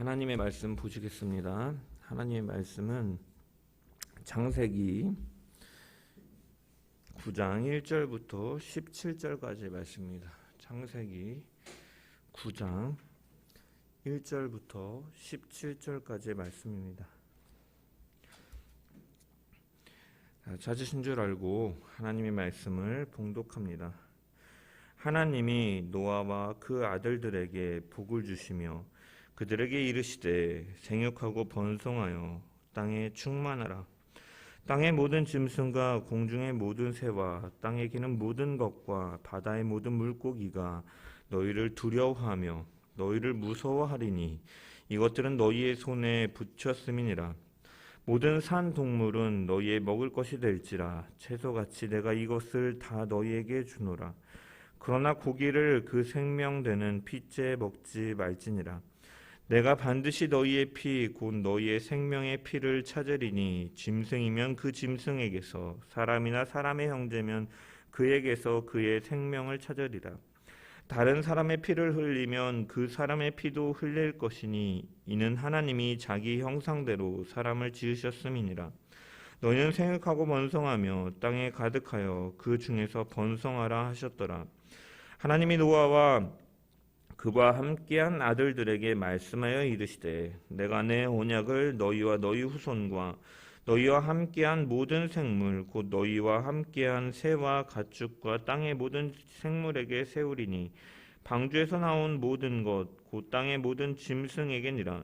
하나님의 말씀 보시겠습니다. 하나님의 말씀은 창세기 9장 1절부터 17절까지의 말씀입니다. 창세기 9장 1절부터 17절까지의 말씀입니다. 찾으신 줄 알고 하나님의 말씀을 봉독합니다. 하나님이 노아와 그 아들들에게 복을 주시며 그들에게 이르시되 생육하고 번성하여 땅에 충만하라. 땅의 모든 짐승과 공중의 모든 새와 땅에 기는 모든 것과 바다의 모든 물고기가 너희를 두려워하며 너희를 무서워하리니 이것들은 너희의 손에 붙였음이니라. 모든 산 동물은 너희의 먹을 것이 될지라. 채소같이 내가 이것을 다 너희에게 주노라. 그러나 고기를 그 생명되는 피째 먹지 말지니라. 내가 반드시 너희의 피 곧 너희의 생명의 피를 찾으리니 짐승이면 그 짐승에게서 사람이나 사람의 형제면 그에게서 그의 생명을 찾으리라. 다른 사람의 피를 흘리면 그 사람의 피도 흘릴 것이니 이는 하나님이 자기 형상대로 사람을 지으셨음이니라. 너희는 생육하고 번성하며 땅에 가득하여 그 중에서 번성하라 하셨더라. 하나님이 노아와 그와 함께한 아들들에게 말씀하여 이르시되 내가 내 언약을 너희와 너희 후손과 너희와 함께한 모든 생물 곧 너희와 함께한 새와 가축과 땅의 모든 생물에게 세우리니 방주에서 나온 모든 것 곧 땅의 모든 짐승에게니라.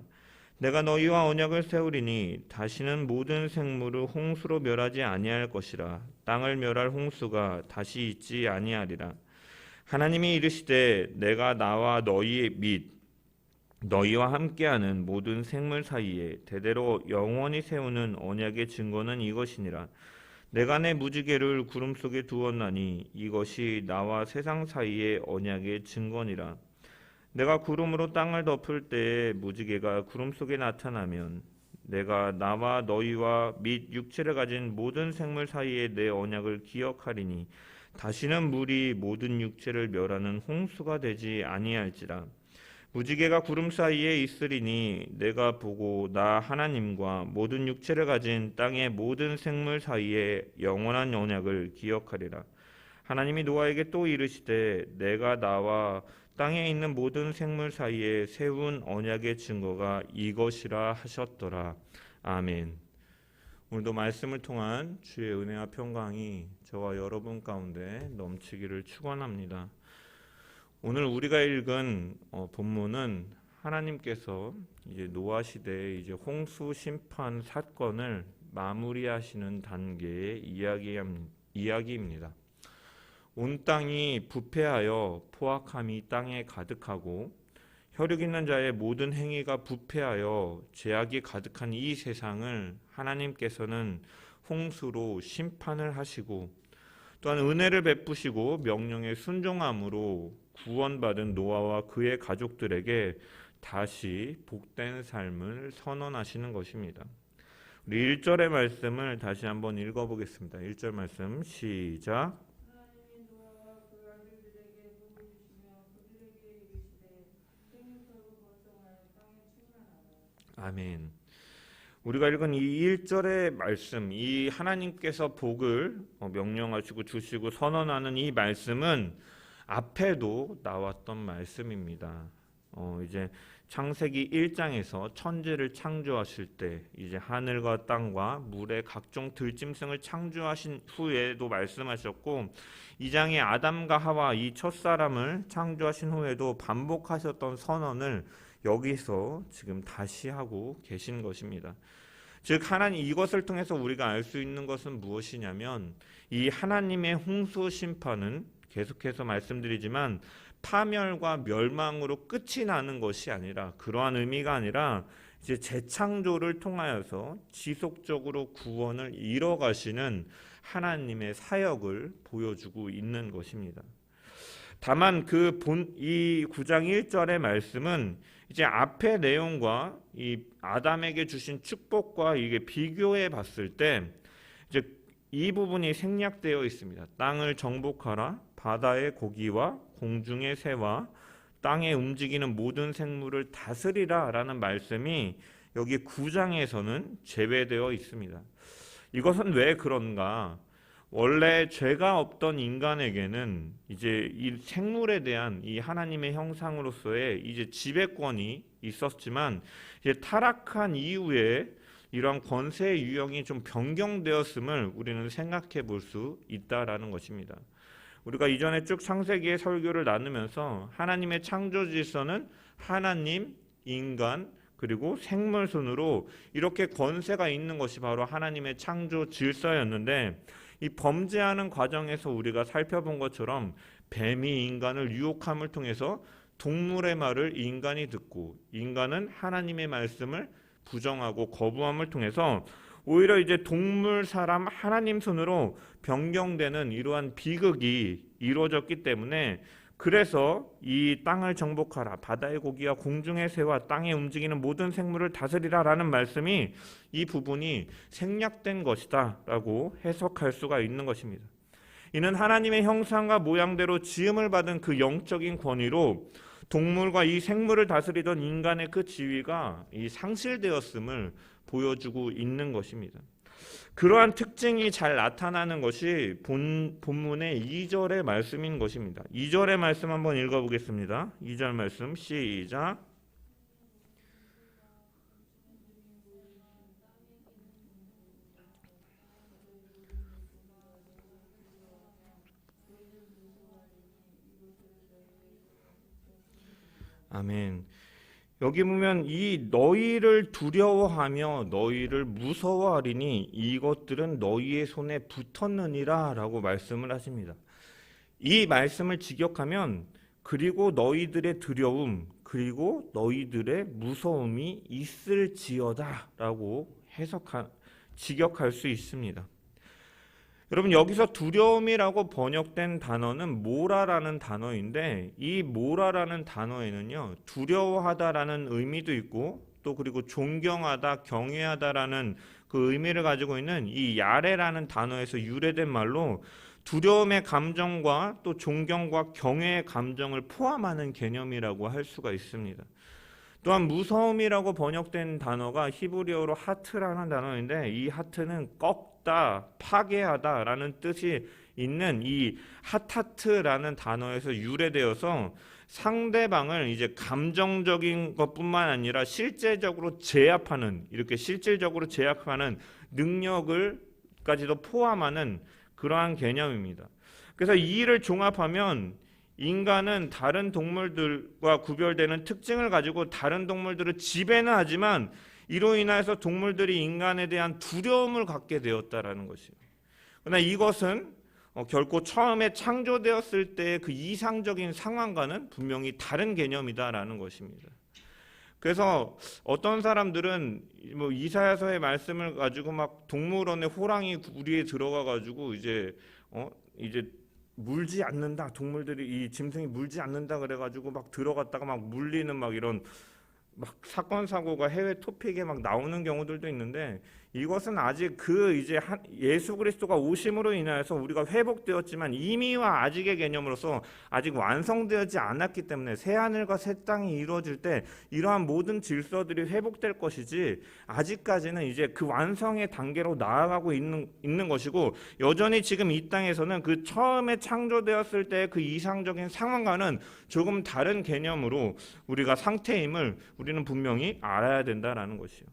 내가 너희와 언약을 세우리니 다시는 모든 생물을 홍수로 멸하지 아니할 것이라. 땅을 멸할 홍수가 다시 있지 아니하리라. 하나님이 이르시되 내가 나와 너희 및 너희와 함께하는 모든 생물 사이에 대대로 영원히 세우는 언약의 증거는 이것이니라. 내가 내 무지개를 구름 속에 두었나니 이것이 나와 세상 사이의 언약의 증거니라. 내가 구름으로 땅을 덮을 때에 무지개가 구름 속에 나타나면 내가 나와 너희와 및 육체를 가진 모든 생물 사이에 내 언약을 기억하리니 다시는 물이 모든 육체를 멸하는 홍수가 되지 아니할지라. 무지개가 구름 사이에 있으리니 내가 보고 나 하나님과 모든 육체를 가진 땅의 모든 생물 사이에 영원한 언약을 기억하리라. 하나님이 노아에게 또 이르시되 내가 나와 땅에 있는 모든 생물 사이에 세운 언약의 증거가 이것이라 하셨더라. 아멘. 오늘도 말씀을 통한 주의 은혜와 평강이 저와 여러분 가운데 넘치기를 축원합니다. 오늘 우리가 읽은 본문은 하나님께서 이제 노아 시대의 이제 홍수 심판 사건을 마무리하시는 단계의 이야기입니다. 온 땅이 부패하여 포악함이 땅에 가득하고 혈육 있는 자의 모든 행위가 부패하여 죄악이 가득한 이 세상을 하나님께서는 홍수로 심판을 하시고 또한 은혜를 베푸시고 명령에 순종함으로 구원받은 노아와 그의 가족들에게 다시 복된 삶을 선언하시는 것입니다. 우리 1절의 말씀을 다시 한번 읽어보겠습니다. 1절 말씀 시작. 아멘. 우리가 읽은 이 1절의 말씀, 이 하나님께서 복을 명령하시고 주시고 선언하는 이 말씀은 앞에도 나왔던 말씀입니다. 이제 창세기 1장에서 천지를 창조하실 때 이제 하늘과 땅과 물의 각종 들짐승을 창조하신 후에도 말씀하셨고 2장에 아담과 하와 이 첫사람을 창조하신 후에도 반복하셨던 선언을 여기서 지금 다시 하고 계신 것입니다. 즉 하나님 이것을 통해서 우리가 알 수 있는 것은 무엇이냐면 이 하나님의 홍수 심판은 계속해서 말씀드리지만 파멸과 멸망으로 끝이 나는 것이 아니라 그러한 의미가 아니라 이제 재창조를 통하여서 지속적으로 구원을 이뤄가시는 하나님의 사역을 보여주고 있는 것입니다. 다만 이 9장 1절의 말씀은 이제 앞의 내용과 이 아담에게 주신 축복과 이게 비교해 봤을 때 이제 이 부분이 생략되어 있습니다. 땅을 정복하라, 바다의 고기와 공중의 새와 땅에 움직이는 모든 생물을 다스리라 라는 말씀이 여기 9장에서는 제외되어 있습니다. 이것은 왜 그런가? 원래 죄가 없던 인간에게는 이제 이 생물에 대한 이 하나님의 형상으로서의 이제 지배권이 있었지만, 이제 타락한 이후에 이러한 권세의 유형이 좀 변경되었음을 우리는 생각해 볼 수 있다라는 것입니다. 우리가 이전에 쭉 창세기의 설교를 나누면서 하나님의 창조 질서는 하나님, 인간, 그리고 생물 순으로 이렇게 권세가 있는 것이 바로 하나님의 창조 질서였는데, 이 범죄하는 과정에서 우리가 살펴본 것처럼 뱀이 인간을 유혹함을 통해서 동물의 말을 인간이 듣고, 인간은 하나님의 말씀을 부정하고 거부함을 통해서 오히려 이제 동물, 사람, 하나님 손으로 변경되는 이러한 비극이 이루어졌기 때문에, 그래서 이 땅을 정복하라, 바다의 고기와 공중의 새와 땅에 움직이는 모든 생물을 다스리라 라는 말씀이 이 부분이 생략된 것이다 라고 해석할 수가 있는 것입니다. 이는 하나님의 형상과 모양대로 지음을 받은 그 영적인 권위로 동물과 이 생물을 다스리던 인간의 그 지위가 이 상실되었음을 보여주고 있는 것입니다. 그러한 특징이 잘 나타나는 것이 본문의 2절의 말씀인 것입니다. 2절의 말씀 한번 읽어보겠습니다. 2절 말씀 시작. 아멘. 여기 보면 이 너희를 두려워하며 너희를 무서워하리니 이것들은 너희의 손에 붙었느니라 라고 말씀을 하십니다. 이 말씀을 직역하면 그리고 너희들의 두려움 그리고 너희들의 무서움이 있을지어다 라고 직역할 수 있습니다. 여러분, 여기서 두려움이라고 번역된 단어는 모라라는 단어인데, 이 모라라는 단어에는요 두려워하다라는 의미도 있고, 또 그리고 존경하다, 경외하다라는 그 의미를 가지고 있는 이 야레라는 단어에서 유래된 말로 두려움의 감정과 또 존경과 경외의 감정을 포함하는 개념이라고 할 수가 있습니다. 또한 무서움이라고 번역된 단어가 히브리어로 하트라는 단어인데, 이 하트는 꺾다, 파괴하다 라는 뜻이 있는 이 하타트라는 단어에서 유래되어서 상대방을 이제 감정적인 것뿐만 아니라 실질적으로 제압하는, 이렇게 실질적으로 제압하는 능력을까지도 포함하는 그러한 개념입니다. 그래서 이 일을 종합하면 인간은 다른 동물들과 구별되는 특징을 가지고 다른 동물들을 지배는 하지만 이로 인해서 동물들이 인간에 대한 두려움을 갖게 되었다라는 것이에요. 그러나 이것은 결코 처음에 창조되었을 때의 그 이상적인 상황과는 분명히 다른 개념이다라는 것입니다. 그래서 어떤 사람들은 뭐 이사야서의 말씀을 가지고 막 동물원에 호랑이 구리에 들어가 가지고 이제 물지 않는다, 동물들이 이 짐승이 물지 않는다 그래가지고 막 들어갔다가 막 물리는 막 이런 막 사건 사고가 해외 토픽에 막 나오는 경우들도 있는데, 이것은 아직 그 이제 예수 그리스도가 오심으로 인하여서 우리가 회복되었지만 이미와 아직의 개념으로서 아직 완성되지 않았기 때문에 새 하늘과 새 땅이 이루어질 때 이러한 모든 질서들이 회복될 것이지, 아직까지는 이제 그 완성의 단계로 나아가고 있는 것이고, 여전히 지금 이 땅에서는 그 처음에 창조되었을 때 그 이상적인 상황과는 조금 다른 개념으로 우리가 상태임을 우리는 분명히 알아야 된다라는 것이요.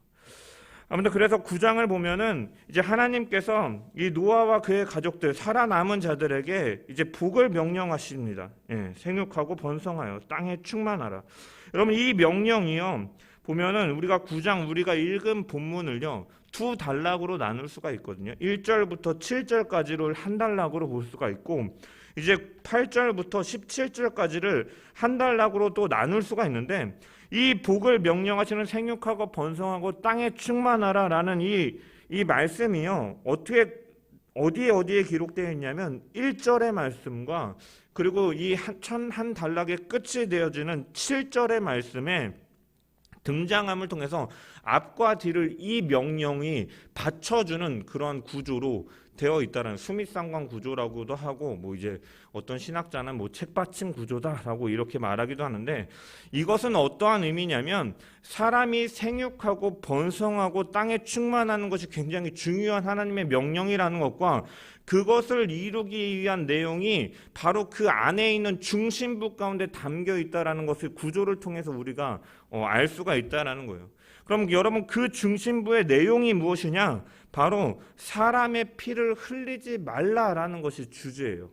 아무튼 그래서 9장을 보면은 이제 하나님께서 이 노아와 그의 가족들, 살아남은 자들에게 이제 복을 명령하십니다. 생육하고 번성하여 땅에 충만하라. 여러분, 이 명령이요 보면은 우리가 9장 우리가 읽은 본문을요 두 단락으로 나눌 수가 있거든요. 1절부터 7절까지를 한 단락으로 볼 수가 있고, 이제 8절부터 17절까지를 한 단락으로 또 나눌 수가 있는데, 이 복을 명령하시는 생육하고 번성하고 땅에 충만하라 라는 이 말씀이요 어디에 기록되어 있냐면 1절의 말씀과 그리고 이 한 단락의 끝이 되어지는 7절의 말씀에 등장함을 통해서 앞과 뒤를 이 명령이 받쳐주는 그러한 구조로 되어 있다는 수미상관 구조라고도 하고 뭐 이제 어떤 신학자는 뭐 책받침 구조다라고 이렇게 말하기도 하는데 이것은 어떠한 의미냐면 사람이 생육하고 번성하고 땅에 충만하는 것이 굉장히 중요한 하나님의 명령이라는 것과 그것을 이루기 위한 내용이 바로 그 안에 있는 중심부 가운데 담겨 있다라는 것을 구조를 통해서 우리가 알 수가 있다라는 거예요. 그럼 여러분 그 중심부의 내용이 무엇이냐? 바로 사람의 피를 흘리지 말라라는 것이 주제예요.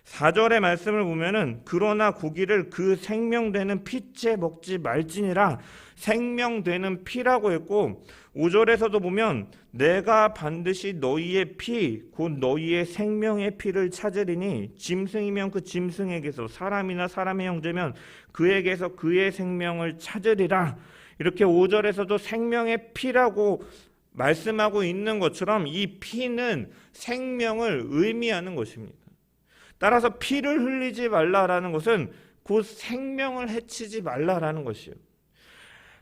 4절의 말씀을 보면은 그러나 고기를 그 생명되는 피째 먹지 말지니라 생명되는 피라고 했고 5절에서도 보면 내가 반드시 너희의 피 곧 너희의 생명의 피를 찾으리니 짐승이면 그 짐승에게서 사람이나 사람의 형제면 그에게서 그의 생명을 찾으리라. 이렇게 5절에서도 생명의 피라고 말씀하고 있는 것처럼 이 피는 생명을 의미하는 것입니다. 따라서 피를 흘리지 말라라는 것은 곧 생명을 해치지 말라라는 것이에요.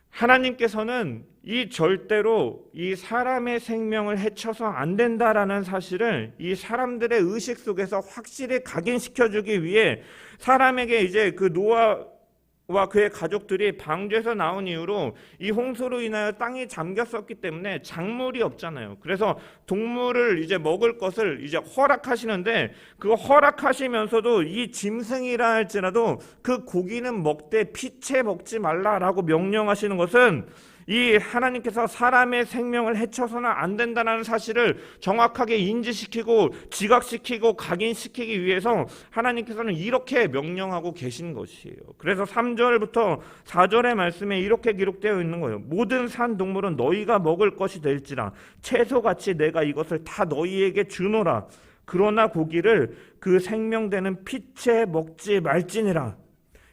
하나님께서는 이 절대로 이 사람의 생명을 해쳐서 안 된다라는 사실을 이 사람들의 의식 속에서 확실히 각인시켜주기 위해 사람에게 이제 그 노아와 그의 가족들이 방주에서 나온 이후로 이 홍수로 인하여 땅이 잠겼었기 때문에 작물이 없잖아요. 그래서 동물을 이제 먹을 것을 이제 허락하시는데 그거 허락하시면서도 이 짐승이라 할지라도 그 고기는 먹되 피채 먹지 말라라고 명령하시는 것은 이 하나님께서 사람의 생명을 해쳐서는 안 된다는 사실을 정확하게 인지시키고 지각시키고 각인시키기 위해서 하나님께서는 이렇게 명령하고 계신 것이에요. 그래서 3절부터 4절의 말씀에 이렇게 기록되어 있는 거예요. 모든 산 동물은 너희가 먹을 것이 될지라 채소같이 내가 이것을 다 너희에게 주노라. 그러나 고기를 그 생명되는 피채 먹지 말지니라.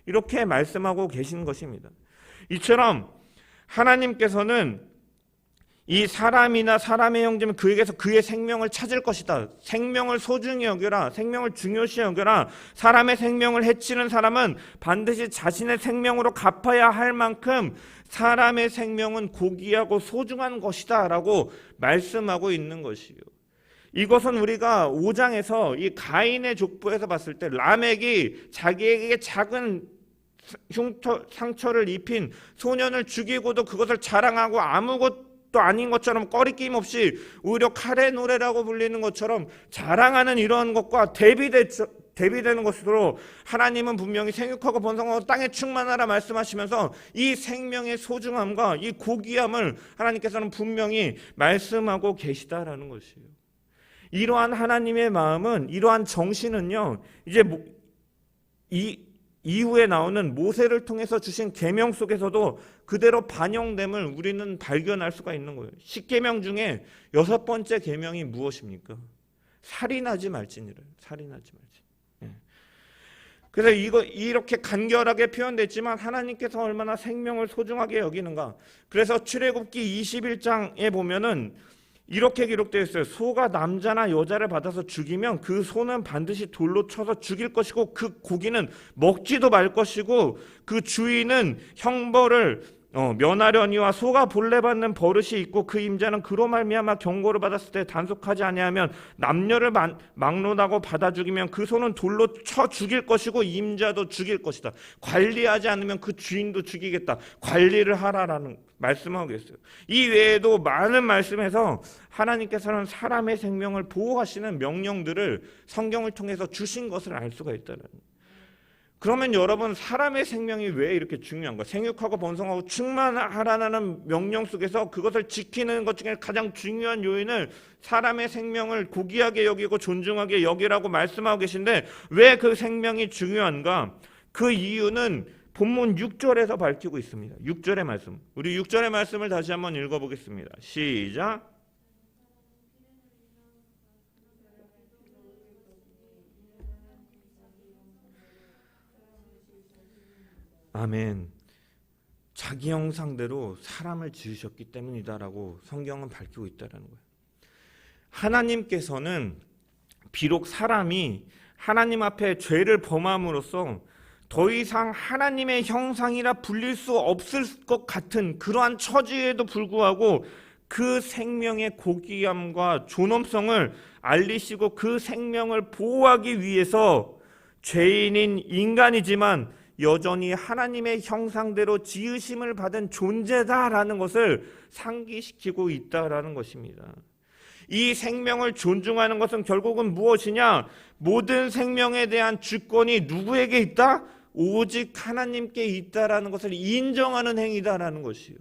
이렇게 말씀하고 계신 것입니다. 이처럼 하나님께서는 이 사람이나 사람의 형제면 그에게서 그의 생명을 찾을 것이다. 생명을 소중히 여겨라. 생명을 중요시 여겨라. 사람의 생명을 해치는 사람은 반드시 자신의 생명으로 갚아야 할 만큼 사람의 생명은 고귀하고 소중한 것이다 라고 말씀하고 있는 것이요. 이것은 우리가 5장에서 이 가인의 족보에서 봤을 때 라멕이 자기에게 작은 상처를 입힌 소년을 죽이고도 그것을 자랑하고 아무것도 아닌 것처럼 꺼리낌 없이 오히려 칼의 노래라고 불리는 것처럼 자랑하는 이러한 것과 대비되는 것으로 하나님은 분명히 생육하고 번성하고 땅에 충만하라 말씀하시면서 이 생명의 소중함과 이 고귀함을 하나님께서는 분명히 말씀하고 계시다라는 것이에요. 이러한 하나님의 마음은, 이러한 정신은요, 이제 이후에 나오는 모세를 통해서 주신 계명 속에서도 그대로 반영됨을 우리는 발견할 수가 있는 거예요. 10계명 중에 6번째 계명이 무엇입니까? 살인하지 말지니라. 살인하지 말지. 그래서 이렇게 간결하게 표현됐지만 하나님께서 얼마나 생명을 소중하게 여기는가. 그래서 출애굽기 21장에 보면은 이렇게 기록되어 있어요. 소가 남자나 여자를 받아서 죽이면 그 소는 반드시 돌로 쳐서 죽일 것이고 그 고기는 먹지도 말 것이고 그 주인은 형벌을 면하려니와 소가 본래 받는 버릇이 있고 그 임자는 그로 말미암아 경고를 받았을 때 단속하지 아니하면 남녀를 막론하고 받아 죽이면 그 소는 돌로 쳐 죽일 것이고 임자도 죽일 것이다. 관리하지 않으면 그 주인도 죽이겠다. 관리를 하라라는 말씀하고 계세요. 이 외에도 많은 말씀에서 하나님께서는 사람의 생명을 보호하시는 명령들을 성경을 통해서 주신 것을 알 수가 있다는 거예요. 그러면 여러분 사람의 생명이 왜 이렇게 중요한가? 생육하고 번성하고 충만하라는 명령 속에서 그것을 지키는 것 중에 가장 중요한 요인을 사람의 생명을 고귀하게 여기고 존중하게 여기라고 말씀하고 계신데 왜 그 생명이 중요한가? 그 이유는 본문 6절에서 밝히고 있습니다. 6절의 말씀. 우리 6절의 말씀을 다시 한번 읽어보겠습니다. 시작. 아멘. 자기 형상대로 사람을 지으셨기 때문이다라고 성경은 밝히고 있다는 거예요. 하나님께서는 비록 사람이 하나님 앞에 죄를 범함으로써 더 이상 하나님의 형상이라 불릴 수 없을 것 같은 그러한 처지에도 불구하고 그 생명의 고귀함과 존엄성을 알리시고 그 생명을 보호하기 위해서 죄인인 인간이지만 여전히 하나님의 형상대로 지으심을 받은 존재다라는 것을 상기시키고 있다라는 것입니다. 이 생명을 존중하는 것은 결국은 무엇이냐? 모든 생명에 대한 주권이 누구에게 있다? 오직 하나님께 있다라는 것을 인정하는 행위다라는 것이요.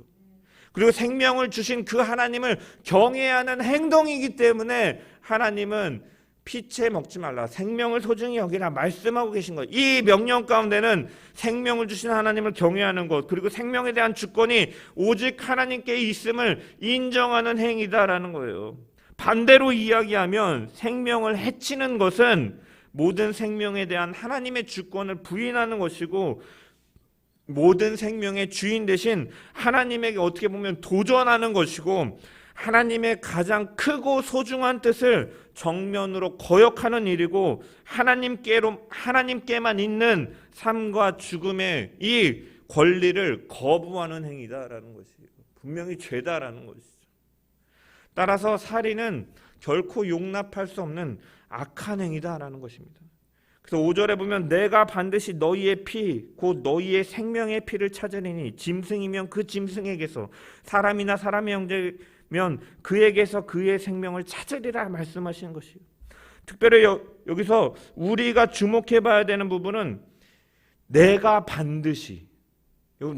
그리고 생명을 주신 그 하나님을 경외하는 행동이기 때문에 하나님은 피채 먹지 말라, 생명을 소중히 여기라 말씀하고 계신 것. 이 명령 가운데는 생명을 주신 하나님을 경외하는 것, 그리고 생명에 대한 주권이 오직 하나님께 있음을 인정하는 행위다라는 거예요. 반대로 이야기하면 생명을 해치는 것은 모든 생명에 대한 하나님의 주권을 부인하는 것이고, 모든 생명의 주인 대신 하나님에게 어떻게 보면 도전하는 것이고, 하나님의 가장 크고 소중한 뜻을 정면으로 거역하는 일이고, 하나님께만 있는 삶과 죽음의 이 권리를 거부하는 행위다라는 것이에요. 분명히 죄다라는 것이죠. 따라서 살인은 결코 용납할 수 없는 악한 행위다라는 것입니다. 그래서 5절에 보면 내가 반드시 너희의 피 곧 너희의 생명의 피를 찾으리니 짐승이면 그 짐승에게서, 사람이나 사람의 형제면 그에게서 그의 생명을 찾으리라 말씀하시는 것이에요. 특별히 여기서 우리가 주목해 봐야 되는 부분은 내가 반드시,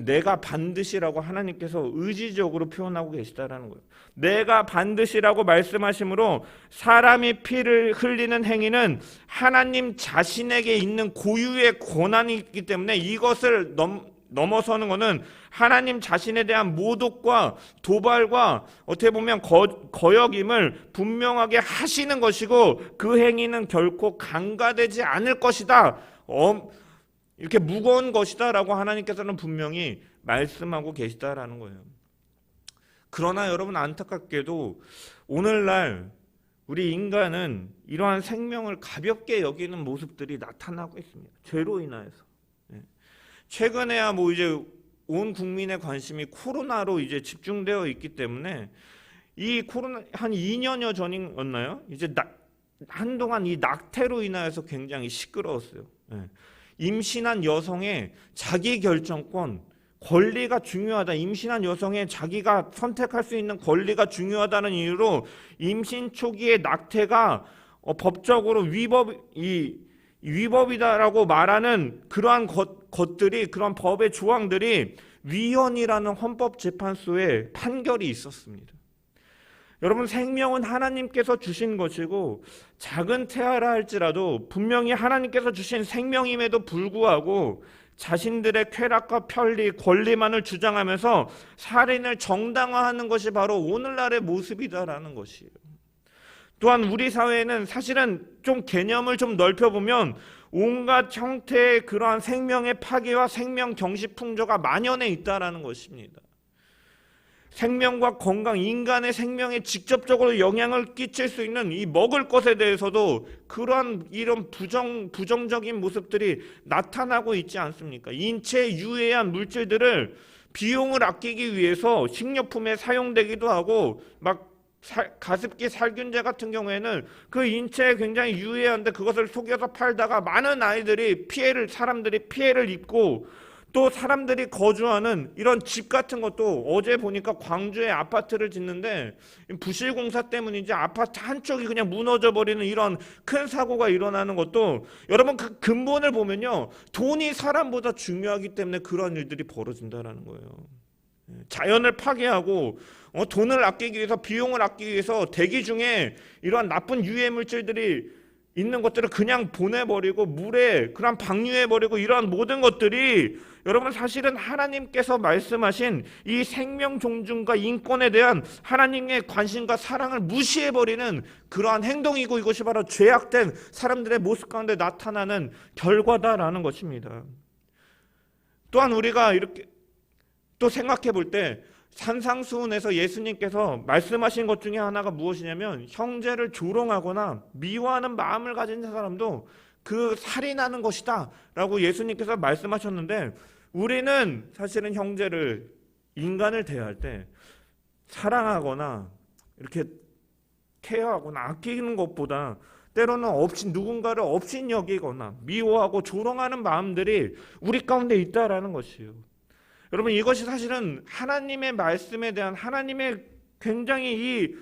내가 반드시라고 하나님께서 의지적으로 표현하고 계시다라는 거예요. 내가 반드시라고 말씀하시므로 사람이 피를 흘리는 행위는 하나님 자신에게 있는 고유의 권한이 있기 때문에 이것을 넘어서는 것은 하나님 자신에 대한 모독과 도발과 어떻게 보면 거역임을 분명하게 하시는 것이고, 그 행위는 결코 간과되지 않을 것이다, 이렇게 무거운 것이다 라고 하나님께서는 분명히 말씀하고 계시다라는 거예요. 그러나 여러분, 안타깝게도 오늘날 우리 인간은 이러한 생명을 가볍게 여기는 모습들이 나타나고 있습니다. 죄로 인하여서. 최근에야 이제 온 국민의 관심이 코로나로 이제 집중되어 있기 때문에, 이 코로나 한 2년여 전이었나요? 이제 한동안 이 낙태로 인하여서 굉장히 시끄러웠어요. 임신한 여성의 자기 결정권, 권리가 중요하다. 임신한 여성의 자기가 선택할 수 있는 권리가 중요하다는 이유로 임신 초기의 낙태가 법적으로 위법이다라고 말하는 그러한 것들이, 그런 법의 조항들이 위헌이라는 헌법재판소의 판결이 있었습니다. 여러분, 생명은 하나님께서 주신 것이고 작은 태아라 할지라도 분명히 하나님께서 주신 생명임에도 불구하고 자신들의 쾌락과 편리, 권리만을 주장하면서 살인을 정당화하는 것이 바로 오늘날의 모습이다라는 것이에요. 또한 우리 사회에는 사실은 좀 개념을 좀 넓혀보면 온갖 형태의 그러한 생명의 파괴와 생명 경시 풍조가 만연해 있다라는 것입니다. 생명과 건강, 인간의 생명에 직접적으로 영향을 끼칠 수 있는 이 먹을 것에 대해서도 그러한 이런 부정적인 모습들이 나타나고 있지 않습니까? 인체에 유해한 물질들을 비용을 아끼기 위해서 식료품에 사용되기도 하고, 가습기 살균제 같은 경우에는 그 인체에 굉장히 유해한데 그것을 속여서 팔다가 많은 사람들이 피해를 입고, 또 사람들이 거주하는 이런 집 같은 것도, 어제 보니까 광주에 아파트를 짓는데 부실공사 때문인지 아파트 한쪽이 그냥 무너져 버리는 이런 큰 사고가 일어나는 것도, 여러분 그 근본을 보면요, 돈이 사람보다 중요하기 때문에 그런 일들이 벌어진다는 거예요. 자연을 파괴하고 돈을 아끼기 위해서, 비용을 아끼기 위해서 대기 중에 이러한 나쁜 유해 물질들이 있는 것들을 그냥 보내버리고 물에 그냥 방류해버리고, 이러한 모든 것들이 여러분 사실은 하나님께서 말씀하신 이 생명 존중과 인권에 대한 하나님의 관심과 사랑을 무시해버리는 그러한 행동이고, 이것이 바로 죄악된 사람들의 모습 가운데 나타나는 결과다라는 것입니다. 또한 우리가 이렇게 또 생각해 볼 때, 산상수훈에서 예수님께서 말씀하신 것 중에 하나가 무엇이냐면, 형제를 조롱하거나 미워하는 마음을 가진 사람도 그 살인하는 것이다 라고 예수님께서 말씀하셨는데, 우리는 사실은 인간을 대할 때 사랑하거나 이렇게 케어하거나 아끼는 것보다 때로는 누군가를 업신여기거나 미워하고 조롱하는 마음들이 우리 가운데 있다라는 것이에요. 여러분, 이것이 사실은 하나님의 말씀에 대한 하나님의 굉장히 이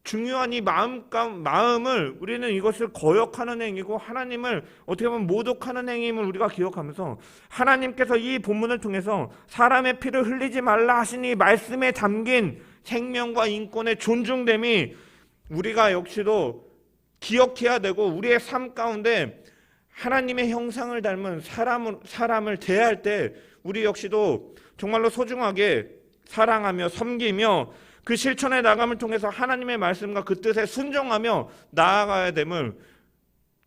중요한 이 마음을 우리는 이것을 거역하는 행위고 하나님을 어떻게 보면 모독하는 행위임을 우리가 기억하면서 하나님께서 이 본문을 통해서 사람의 피를 흘리지 말라 하신 이 말씀에 담긴 생명과 인권의 존중됨이 우리가 역시도 기억해야 되고 우리의 삶 가운데 하나님의 형상을 닮은 사람을 대할 때 우리 역시도 정말로 소중하게 사랑하며 섬기며 그 실천의 나감을 통해서 하나님의 말씀과 그 뜻에 순종하며 나아가야 됨을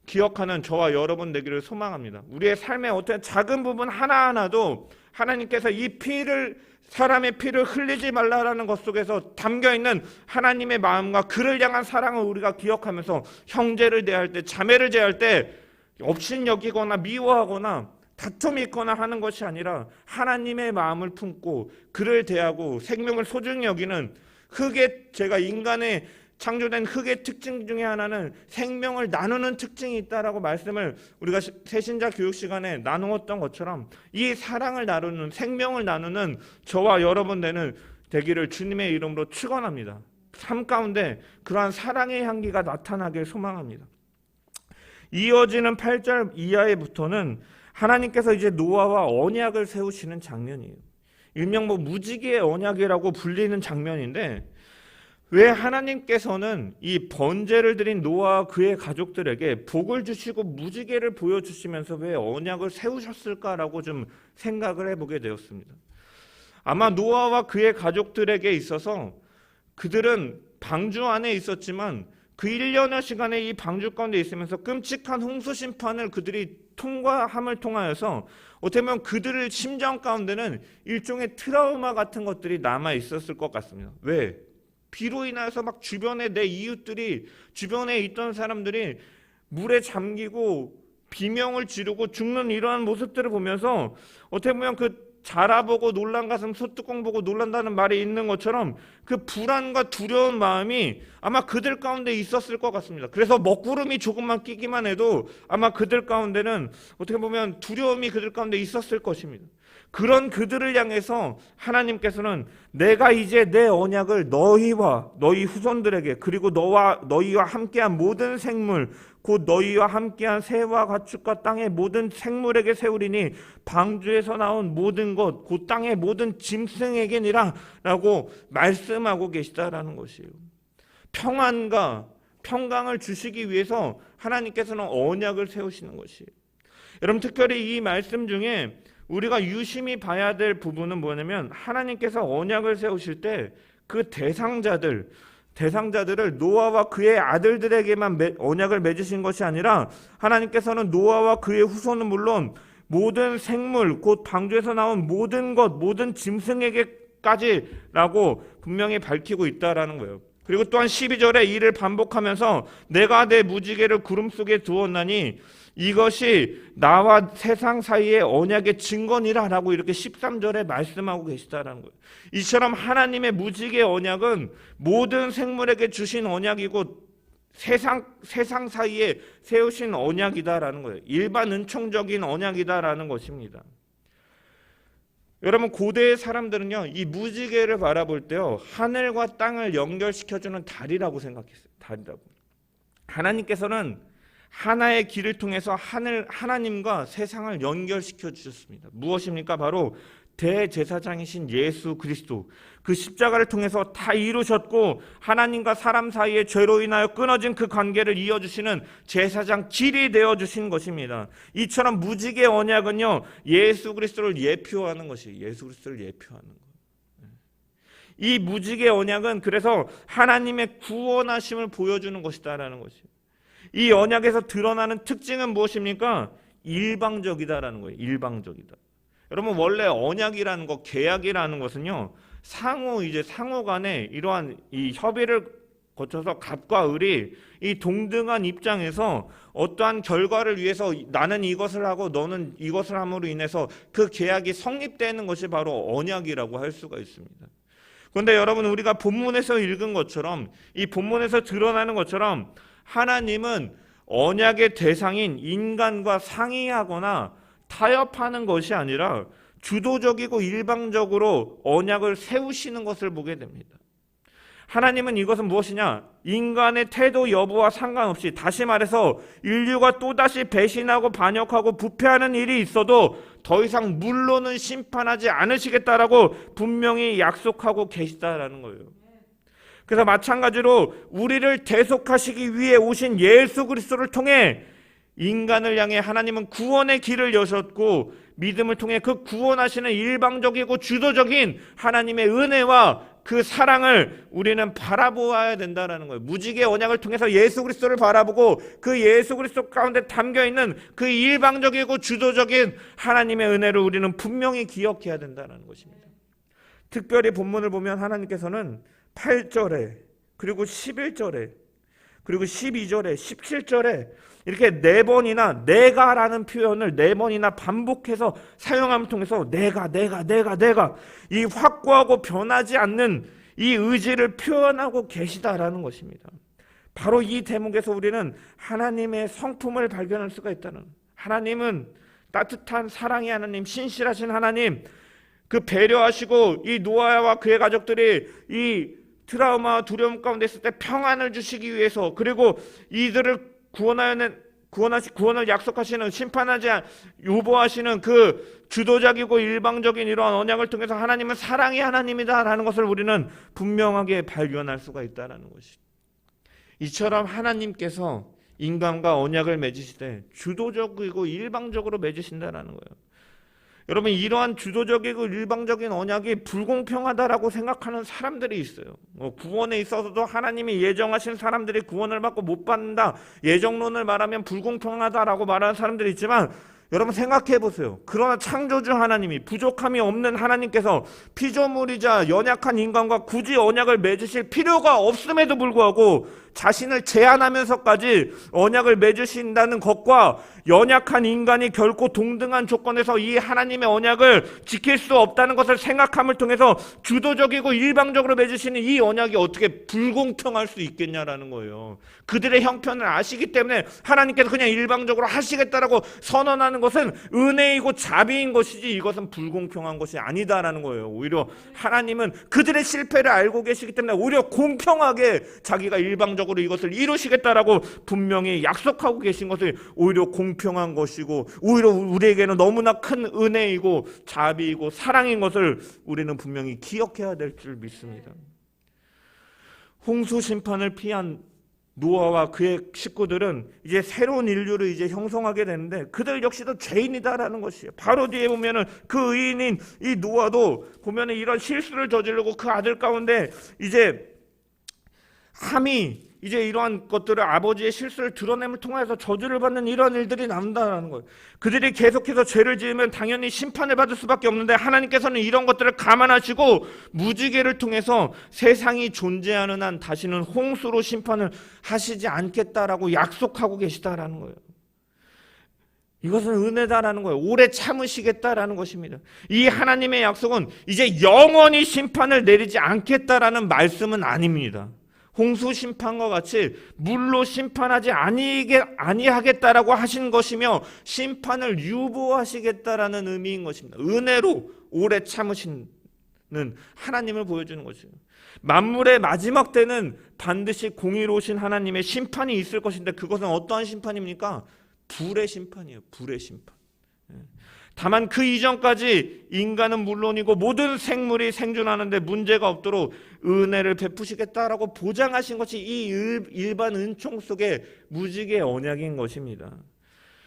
기억하는 저와 여러분 되기를 소망합니다. 우리의 삶의 어떤 작은 부분 하나하나도 하나님께서 이 사람의 피를 흘리지 말라라는 것 속에서 담겨있는 하나님의 마음과 그를 향한 사랑을 우리가 기억하면서 형제를 대할 때, 자매를 대할 때 업신여기거나 미워하거나 다툼이 있거나 하는 것이 아니라 하나님의 마음을 품고 그를 대하고 생명을 소중히 여기는 제가 인간의 창조된 흙의 특징 중에 하나는 생명을 나누는 특징이 있다라고 말씀을 우리가 새신자 교육 시간에 나누었던 것처럼 이 사랑을 나누는, 생명을 나누는 저와 여러분 되기를 주님의 이름으로 축원합니다. 삶 가운데 그러한 사랑의 향기가 나타나길 소망합니다. 이어지는 8절 이하에부터는 하나님께서 이제 노아와 언약을 세우시는 장면이에요. 일명 무지개의 언약이라고 불리는 장면인데, 왜 하나님께서는 이 번제를 드린 노아와 그의 가족들에게 복을 주시고 무지개를 보여주시면서 왜 언약을 세우셨을까라고 좀 생각을 해보게 되었습니다. 아마 노아와 그의 가족들에게 있어서 그들은 방주 안에 있었지만 그 1년여 시간에 이 방주 가운데 있으면서 끔찍한 홍수 심판을 그들이 통과함을 통하여서 어떻게 보면 그들의 심정 가운데는 일종의 트라우마 같은 것들이 남아 있었을 것 같습니다. 왜? 비로 인해서 막 주변에 내 이웃들이, 주변에 있던 사람들이 물에 잠기고 비명을 지르고 죽는 이러한 모습들을 보면서 어떻게 보면 그 자라보고 놀란 가슴 소뚜껑 보고 놀란다는 말이 있는 것처럼 그 불안과 두려운 마음이 아마 그들 가운데 있었을 것 같습니다. 그래서 먹구름이 조금만 끼기만 해도 아마 그들 가운데는 어떻게 보면 두려움이 그들 가운데 있었을 것입니다. 그런 그들을 향해서 하나님께서는 내가 이제 내 언약을 너희와 너희 후손들에게, 그리고 너희와 함께한 모든 생물 곧 너희와 함께한 새와 가축과 땅의 모든 생물에게 세우리니 방주에서 나온 모든 것 곧 땅의 모든 짐승에게니라 라고 말씀하고 계시다라는 것이에요. 평안과 평강을 주시기 위해서 하나님께서는 언약을 세우시는 것이에요. 여러분, 특별히 이 말씀 중에 우리가 유심히 봐야 될 부분은 뭐냐면, 하나님께서 언약을 세우실 때 그 대상자들을 노아와 그의 아들들에게만 언약을 맺으신 것이 아니라 하나님께서는 노아와 그의 후손은 물론 모든 생물 곧 방주에서 나온 모든 것, 모든 짐승에게까지라고 분명히 밝히고 있다라는 거예요. 그리고 또한 12절에 이를 반복하면서 내가 내 무지개를 구름 속에 두었나니 이것이 나와 세상 사이의 언약의 증거니라 라고 이렇게 13절에 말씀하고 계시다라는 거예요. 이처럼 하나님의 무지개 언약은 모든 생물에게 주신 언약이고 세상 사이에 세우신 언약이다라는 거예요. 일반 은총적인 언약이다라는 것입니다. 여러분, 고대의 사람들은요, 이 무지개를 바라볼 때요, 하늘과 땅을 연결시켜주는 달이라고 생각했어요. 달이라고. 하나님께서는 하나의 길을 통해서 하나님과 세상을 연결시켜 주셨습니다. 무엇입니까? 바로 대제사장이신 예수 그리스도, 그 십자가를 통해서 다 이루셨고 하나님과 사람 사이의 죄로 인하여 끊어진 그 관계를 이어주시는 제사장 길이 되어주신 것입니다. 이처럼 무지개 언약은요, 예수 그리스도를 예표하는 것이에요. 예수 그리스도를 예표하는 것. 이 무지개 언약은 그래서 하나님의 구원하심을 보여주는 것이다라는 것이에요. 이 언약에서 드러나는 특징은 무엇입니까? 일방적이다라는 거예요. 일방적이다. 여러분, 원래 언약이라는 것, 계약이라는 것은요, 상호 간에 이러한 이 협의를 거쳐서 갑과 을이 이 동등한 입장에서 어떠한 결과를 위해서 나는 이것을 하고 너는 이것을 함으로 인해서 그 계약이 성립되는 것이 바로 언약이라고 할 수가 있습니다. 그런데 여러분, 우리가 본문에서 읽은 것처럼, 이 본문에서 드러나는 것처럼 하나님은 언약의 대상인 인간과 상의하거나 타협하는 것이 아니라 주도적이고 일방적으로 언약을 세우시는 것을 보게 됩니다. 하나님은 이것은 무엇이냐? 인간의 태도 여부와 상관없이, 다시 말해서 인류가 또다시 배신하고 반역하고 부패하는 일이 있어도 더 이상 물로는 심판하지 않으시겠다라고 분명히 약속하고 계시다라는 거예요. 그래서 마찬가지로 우리를 대속하시기 위해 오신 예수 그리스도를 통해 인간을 향해 하나님은 구원의 길을 여셨고, 믿음을 통해 그 구원하시는 일방적이고 주도적인 하나님의 은혜와 그 사랑을 우리는 바라보아야 된다는 거예요. 무지개 언약을 통해서 예수 그리스도를 바라보고 그 예수 그리스도 가운데 담겨있는 그 일방적이고 주도적인 하나님의 은혜를 우리는 분명히 기억해야 된다는 것입니다. 특별히 본문을 보면 하나님께서는 8절에 그리고 11절에 그리고 12절에 17절에 이렇게 4번이나 내가라는 표현을 4번이나 반복해서 사용함을 통해서 내가 이 확고하고 변하지 않는 이 의지를 표현하고 계시다라는 것입니다. 바로 이 대목에서 우리는 하나님의 성품을 발견할 수가 있다는, 하나님은 따뜻한 사랑의 하나님, 신실하신 하나님, 그 배려하시고 이 노아와 그의 가족들이 이 트라우마와 두려움 가운데 있을 때 평안을 주시기 위해서, 그리고 이들을 구원을 약속하시는, 심판하지 요보하시는 그 주도적이고 일방적인 이러한 언약을 통해서 하나님은 사랑의 하나님이다라는 것을 우리는 분명하게 발견할 수가 있다는 것이, 이처럼 하나님께서 인간과 언약을 맺으시되 주도적이고 일방적으로 맺으신다는 거예요. 여러분, 이러한 주도적이고 일방적인 언약이 불공평하다라고 생각하는 사람들이 있어요. 구원에 있어서도 하나님이 예정하신 사람들이 구원을 받고 못 받는다, 예정론을 말하면 불공평하다라고 말하는 사람들이 있지만, 여러분 생각해 보세요. 그러나 창조주 하나님이, 부족함이 없는 하나님께서 피조물이자 연약한 인간과 굳이 언약을 맺으실 필요가 없음에도 불구하고 자신을 제한하면서까지 언약을 맺으신다는 것과, 연약한 인간이 결코 동등한 조건에서 이 하나님의 언약을 지킬 수 없다는 것을 생각함을 통해서 주도적이고 일방적으로 맺으시는 이 언약이 어떻게 불공평할 수 있겠냐라는 거예요. 그들의 형편을 아시기 때문에 하나님께서 그냥 일방적으로 하시겠다라고 선언하는 것은 은혜이고 자비인 것이지, 이것은 불공평한 것이 아니다라는 거예요. 오히려 하나님은 그들의 실패를 알고 계시기 때문에 오히려 공평하게 자기가 일방적으로 이것을 이루시겠다라고 분명히 약속하고 계신 것을 오히려 공평한 것이고, 오히려 우리에게는 너무나 큰 은혜이고 자비이고 사랑인 것을 우리는 분명히 기억해야 될 줄 믿습니다. 홍수 심판을 피한 노아와 그의 식구들은 이제 새로운 인류를 이제 형성하게 되는데, 그들 역시도 죄인이다라는 것이에요. 바로 뒤에 보면은 그 의인인 이 노아도 보면은 이런 실수를 저지르고 그 아들 가운데 이제 함이 이제 이러한 것들을, 아버지의 실수를 드러냄을 통해서 저주를 받는 이런 일들이 나온다는 거예요. 그들이 계속해서 죄를 지으면 당연히 심판을 받을 수밖에 없는데, 하나님께서는 이런 것들을 감안하시고 무지개를 통해서 세상이 존재하는 한 다시는 홍수로 심판을 하시지 않겠다라고 약속하고 계시다라는 거예요. 이것은 은혜다라는 거예요. 오래 참으시겠다라는 것입니다. 이 하나님의 약속은 이제 영원히 심판을 내리지 않겠다라는 말씀은 아닙니다. 홍수 심판과 같이 물로 심판하지 아니하겠다라고 하신 것이며, 심판을 유보하시겠다라는 의미인 것입니다. 은혜로 오래 참으시는 하나님을 보여주는 것이에요. 만물의 마지막 때는 반드시 공의로우신 하나님의 심판이 있을 것인데, 그것은 어떠한 심판입니까? 불의 심판이에요. 불의 심판. 다만 그 이전까지 인간은 물론이고 모든 생물이 생존하는데 문제가 없도록 은혜를 베푸시겠다라고 보장하신 것이 이 일반 은총 속의 무지개 언약인 것입니다.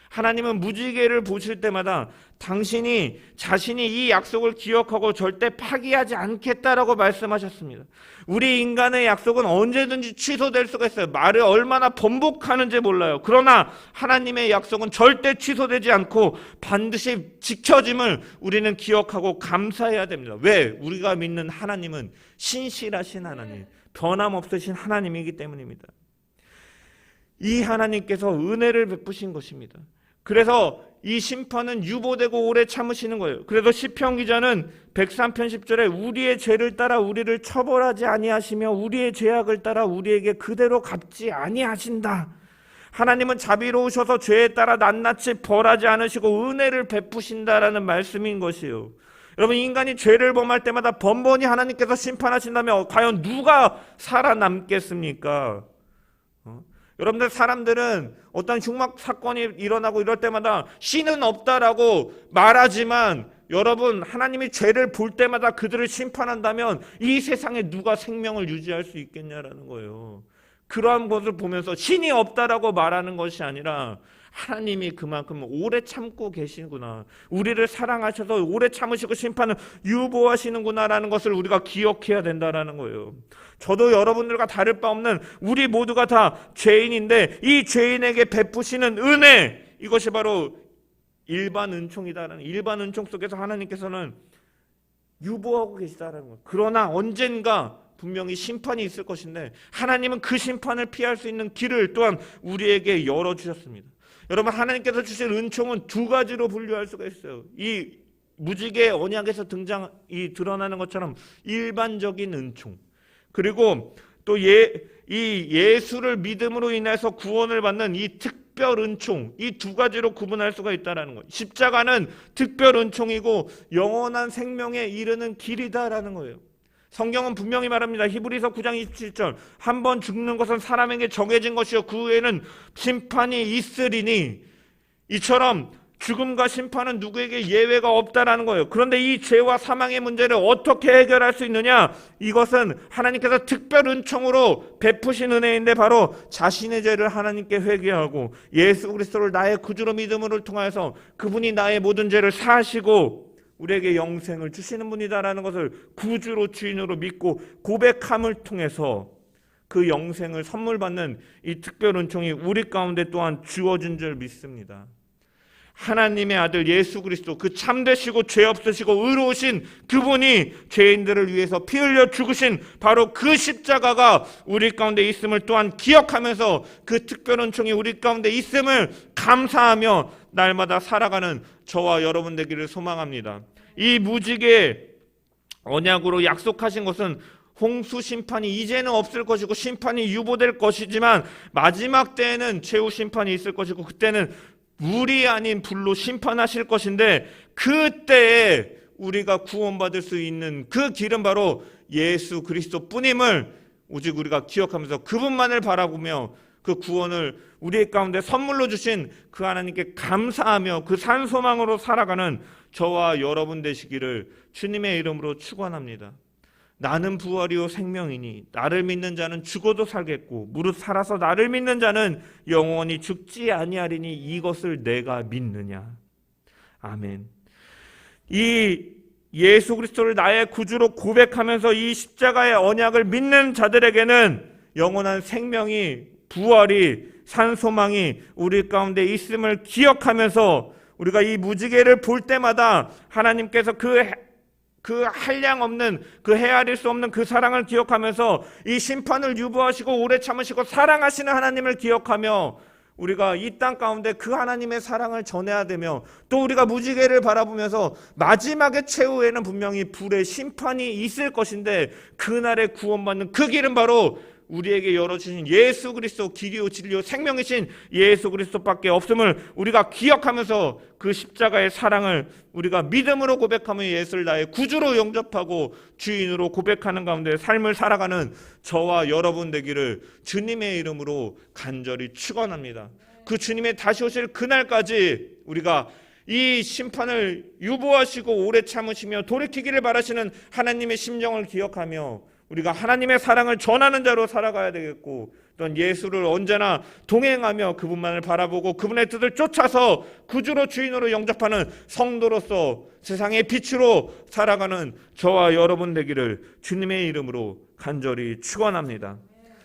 하나님은 무지개를 보실 때마다 당신이 자신이 이 약속을 기억하고 절대 파기하지 않겠다라고 말씀하셨습니다. 우리 인간의 약속은 언제든지 취소될 수가 있어요. 말을 얼마나 번복하는지 몰라요. 그러나 하나님의 약속은 절대 취소되지 않고 반드시 지켜짐을 우리는 기억하고 감사해야 됩니다. 왜? 우리가 믿는 하나님은 신실하신 하나님, 변함없으신 하나님이기 때문입니다. 이 하나님께서 은혜를 베푸신 것입니다. 그래서 이 심판은 유보되고 오래 참으시는 거예요. 그래서 시편 기자는 103편 10절에 우리의 죄를 따라 우리를 처벌하지 아니하시며 우리의 죄악을 따라 우리에게 그대로 갚지 아니하신다. 하나님은 자비로우셔서 죄에 따라 낱낱이 벌하지 않으시고 은혜를 베푸신다라는 말씀인 것이요. 여러분, 인간이 죄를 범할 때마다 번번이 하나님께서 심판하신다면 과연 누가 살아남겠습니까? 여러분들, 사람들은 어떤 흉막 사건이 일어나고 이럴 때마다 신은 없다라고 말하지만, 여러분, 하나님이 죄를 볼 때마다 그들을 심판한다면 이 세상에 누가 생명을 유지할 수 있겠냐라는 거예요. 그러한 것을 보면서 신이 없다라고 말하는 것이 아니라 하나님이 그만큼 오래 참고 계시구나, 우리를 사랑하셔서 오래 참으시고 심판을 유보하시는구나라는 것을 우리가 기억해야 된다라는 거예요. 저도 여러분들과 다를 바 없는 우리 모두가 다 죄인인데 이 죄인에게 베푸시는 은혜, 이것이 바로 일반 은총이다라는, 일반 은총 속에서 하나님께서는 유보하고 계시다라는 거예요. 그러나 언젠가 분명히 심판이 있을 것인데 하나님은 그 심판을 피할 수 있는 길을 또한 우리에게 열어주셨습니다. 여러분, 하나님께서 주신 은총은 두 가지로 분류할 수가 있어요. 이 무지개 언약에서 드러나는 것처럼 일반적인 은총, 그리고 또 이 예수를 믿음으로 인해서 구원을 받는 이 특별 은총, 이 두 가지로 구분할 수가 있다는 거예요. 십자가는 특별 은총이고 영원한 생명에 이르는 길이다라는 거예요. 성경은 분명히 말합니다. 히브리서 9장 27절, 한 번 죽는 것은 사람에게 정해진 것이요 그 후에는 심판이 있으리니, 이처럼 죽음과 심판은 누구에게 예외가 없다라는 거예요. 그런데 이 죄와 사망의 문제를 어떻게 해결할 수 있느냐? 이것은 하나님께서 특별 은총으로 베푸신 은혜인데 바로 자신의 죄를 하나님께 회개하고 예수 그리스도를 나의 구주로 믿음을 통하여서 그분이 나의 모든 죄를 사하시고 우리에게 영생을 주시는 분이다라는 것을 구주로 주인으로 믿고 고백함을 통해서 그 영생을 선물 받는 이 특별 은총이 우리 가운데 또한 주어진 줄 믿습니다. 하나님의 아들 예수 그리스도, 그 참되시고 죄 없으시고 의로우신 그분이 죄인들을 위해서 피 흘려 죽으신 바로 그 십자가가 우리 가운데 있음을 또한 기억하면서 그 특별 은총이 우리 가운데 있음을 감사하며 날마다 살아가는 저와 여러분 되기를 소망합니다. 이 무지개 언약으로 약속하신 것은 홍수 심판이 이제는 없을 것이고 심판이 유보될 것이지만 마지막 때에는 최후 심판이 있을 것이고 그때는 물이 아닌 불로 심판하실 것인데, 그때에 우리가 구원받을 수 있는 그 길은 바로 예수 그리스도 뿐임을 오직 우리가 기억하면서 그분만을 바라보며 그 구원을 우리 가운데 선물로 주신 그 하나님께 감사하며 그 산소망으로 살아가는 저와 여러분 되시기를 주님의 이름으로 축원합니다. 나는 부활이요 생명이니 나를 믿는 자는 죽어도 살겠고 무릇 살아서 나를 믿는 자는 영원히 죽지 아니하리니 이것을 내가 믿느냐. 아멘. 이 예수 그리스도를 나의 구주로 고백하면서 이 십자가의 언약을 믿는 자들에게는 영원한 생명이, 부활이, 산소망이 우리 가운데 있음을 기억하면서 우리가 이 무지개를 볼 때마다 하나님께서 그 한량 없는, 그 헤아릴 수 없는 그 사랑을 기억하면서 이 심판을 유보하시고 오래 참으시고 사랑하시는 하나님을 기억하며 우리가 이 땅 가운데 그 하나님의 사랑을 전해야 되며, 또 우리가 무지개를 바라보면서 마지막의 최후에는 분명히 불의 심판이 있을 것인데 그날에 구원받는 그 길은 바로 우리에게 열어주신 예수 그리스도, 길이요 진리요 생명이신 예수 그리스도밖에 없음을 우리가 기억하면서 그 십자가의 사랑을 우리가 믿음으로 고백하며 예수를 나의 구주로 영접하고 주인으로 고백하는 가운데 삶을 살아가는 저와 여러분 되기를 주님의 이름으로 간절히 축원합니다. 그 주님의 다시 오실 그날까지 우리가 이 심판을 유보하시고 오래 참으시며 돌이키기를 바라시는 하나님의 심정을 기억하며 우리가 하나님의 사랑을 전하는 자로 살아가야 되겠고, 또한 예수를 언제나 동행하며 그분만을 바라보고 그분의 뜻을 쫓아서 구주로 주인으로 영접하는 성도로서 세상의 빛으로 살아가는 저와 여러분 되기를 주님의 이름으로 간절히 축원합니다.